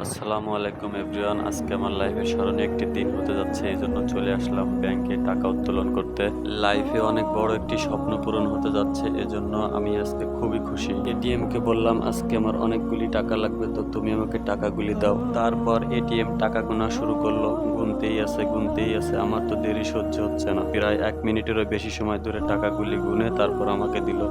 আসসালামু আলাইকুম এভরিওয়ান। আজকে আমার লাইফের স্মরণীয় একটি দিন হতে যাচ্ছে, এই জন্য চলে আসলাম ব্যাংকে টাকা উত্তোলন করতে। লাইফে অনেক বড় একটি স্বপ্ন পূরণ হতে যাচ্ছে, এজন্য আমি আজকে খুবই খুশি। এটিএম কে বললাম আজকে আমার অনেকগুলি টাকা লাগবে, তো তুমি আমাকে টাকাগুলি দাও। তারপর এটিএম টাকা গোনা শুরু করলো, গুনতেই আছে। আমার তো দেরি সহ্য হচ্ছে না, প্রায় 1 মিনিটেরও বেশি সময় ধরে টাকাগুলি গুনে তারপর আমাকে দিল।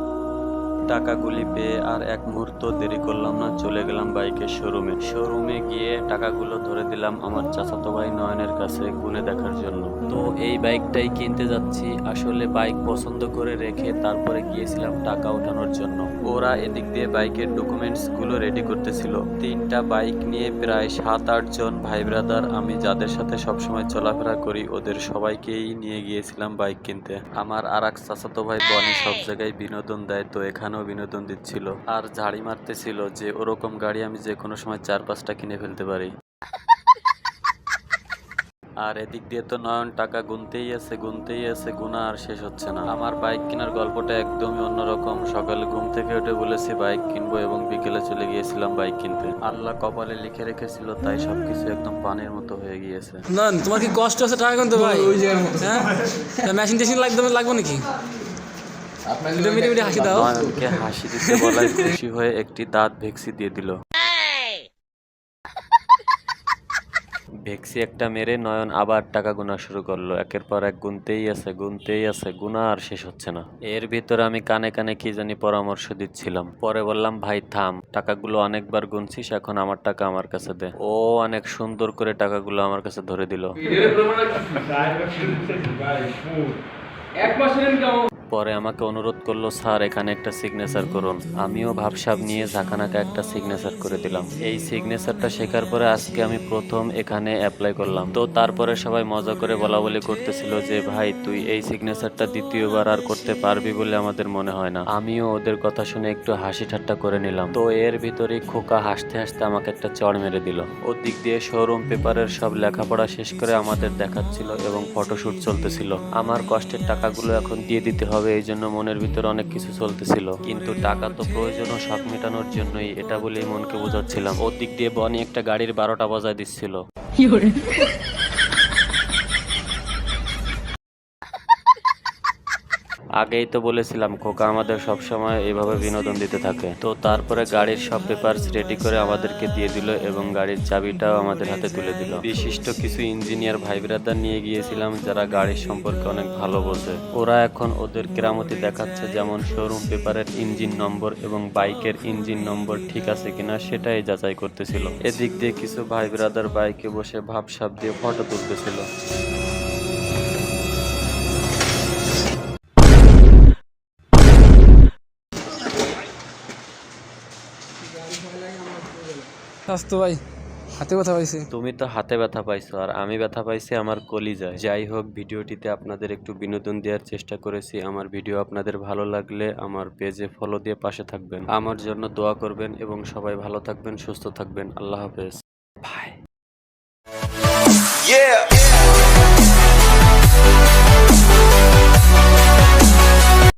টাকাগুলি পেয়ে আর এক মুহূর্ত দেরি করলাম না, চলে গেলাম বাইকের শোরুমে গিয়ে টাকাগুলো ধরে দিলাম আমার চাচাতো ভাই নয়নের কাছে গুনে দেখার জন্য। তো এই বাইকটাই কিনতে যাচ্ছি, আসলে বাইক পছন্দ করে রেখে তারপরে গিয়েছিলাম টাকা ওঠানোর জন্য। ওরা এদিক দিয়ে বাইকের ডকুমেন্টস গুলো রেডি করতেছিল। 3টা বাইক নিয়ে প্রায় 7-8 জন ভাই ব্রাদার, আমি যাদের সাথে সবসময় চলাফেরা করি ওদের সবাইকেই নিয়ে গিয়েছিলাম বাইক কিনতে। আমার আর এক চাচাতো ভাই বনি সব জায়গায় বিনোদন দেয়, তো এখানেও বিনোদন দিচ্ছিল আর ঝাড়ি মারতেছিল যে ওরকম গাড়ি আমি যে কোনো সময় 4-5টা কিনে ফেলতে পারি। আর এদিক দিয়ে তো নয়ন টাকা গুনতেই আছে, গুনা আর শেষ হচ্ছে না। আমার বাইক কেনার গল্পটা একদমই অন্যরকম। সকালে ঘুম থেকে উঠে বলেছি বাইক কিনবো এবং বিকেলে চলে গিয়েছিলাম বাইক কিনতে। আল্লাহ কপালে লিখে রেখেছিল, তাই সবকিছু একদম পানির মতো হয়ে গিয়েছে। না তোমার কি কষ্ট আছে টাকা গুনতে ভাই? হ্যাঁ, মেশিন টেশিন লাগবে নাকি? মিটি হাসি দাও। নয়নকে হাসি দিতে বলায় খুশি হয়ে একটি দাঁত ভেক্সি দিয়ে দিল। ভেক্সি একটা মেরে নয়ন আবার টাকা গোনা শুরু করলো। একের পর এক গুনতেই আছে, গুনা আর শেষ হচ্ছে না। এর ভিতরে আমি কানে কানে কি জানি পরামর্শ দিচ্ছিলাম। পরে বললাম ভাই থাম, টাকাগুলো অনেকবার গুনছিস, এখন আমার টাকা আমার কাছে দে। ও অনেক সুন্দর করে টাকাগুলো আমার কাছে ধরে দিল। পরে আমাকে অনুরোধ করলো, স্যার এখানে একটা সিগনেচার করুন। আমিও ভাবসাব নিয়ে ঝাঁকানাকা একটা সিগনেচার করে দিলাম। এই সিগনেচারটা শেখার পরে আজকে আমি প্রথম এখানে অ্যাপ্লাই করলাম। তো তারপরে সবাই মজা করে বলাবলি করতেছিল যে ভাই তুই এই সিগনেচারটা দ্বিতীয়বার আর করতে পারবি বলে আমাদের মনে হয় না। আমিও ওদের কথা শুনে একটু হাসি ঠাট্টা করে নিলাম। তো এর ভিতরেই খোকা হাসতে হাসতে আমাকে একটা চড় মেরে দিল। ওর দিক দিয়ে শোরুম পেপারের সব লেখাপড়া শেষ করে আমাদের দেখাচ্ছিল এবং ফটোশুট চলতেছিল। আমার কষ্টের টাকাগুলো এখন দিয়ে দিতে হবে, এই জন্য মনের ভিতরে অনেক কিছু চলতেছিল, কিন্তু টাকা তো প্রয়োজন ও শখ মেটানোর জন্যই, এটা বলেই মনকে বোঝাচ্ছিলাম। ওর দিক দিয়ে বনি একটা গাড়ির 12টা বাজায় দিচ্ছিল। আগেই তো বলেছিলাম খোকা আমাদের সবসময় এভাবে বিনোদন দিতে থাকে। তো তারপরে গাড়ির সব পেপারস রেডি করে আমাদেরকে দিয়ে দিল এবং গাড়ির চাবিটাও আমাদের হাতে তুলে দিল। বিশিষ্ট কিছু ইঞ্জিনিয়ার ভাই ব্রাদার নিয়ে গিয়েছিলাম যারা গাড়ির সম্পর্কে অনেক ভালো বোঝে। ওরা এখন ওদের কেরামতি দেখাচ্ছে, যেমন শোরুম পেপারের ইঞ্জিন নম্বর এবং বাইকের ইঞ্জিন নম্বর ঠিক আছে কিনা সেটাই যাচাই করতেছিল। এদিক দিয়ে কিছু ভাই ব্রাদার বাইকে বসে ভাবসাব দিয়ে ফটো তুলতেছিল। স্বাস্থ্য ভাই হাতে কথা পাইছে। তুমি তো হাতে ব্যথা পাইছো আর আমি ব্যথা পাইছি আমার কলিজায়। যাই হোক, ভিডিওটিতে আপনাদের একটু বিনোদন দেওয়ার চেষ্টা করেছি। আমার ভিডিও আপনাদের ভালো লাগলে আমার পেজে ফলো দিয়ে পাশে থাকবেন, আমার জন্য দোয়া করবেন এবং সবাই ভালো থাকবেন, সুস্থ থাকবেন। আল্লাহ হাফেজ, বাই।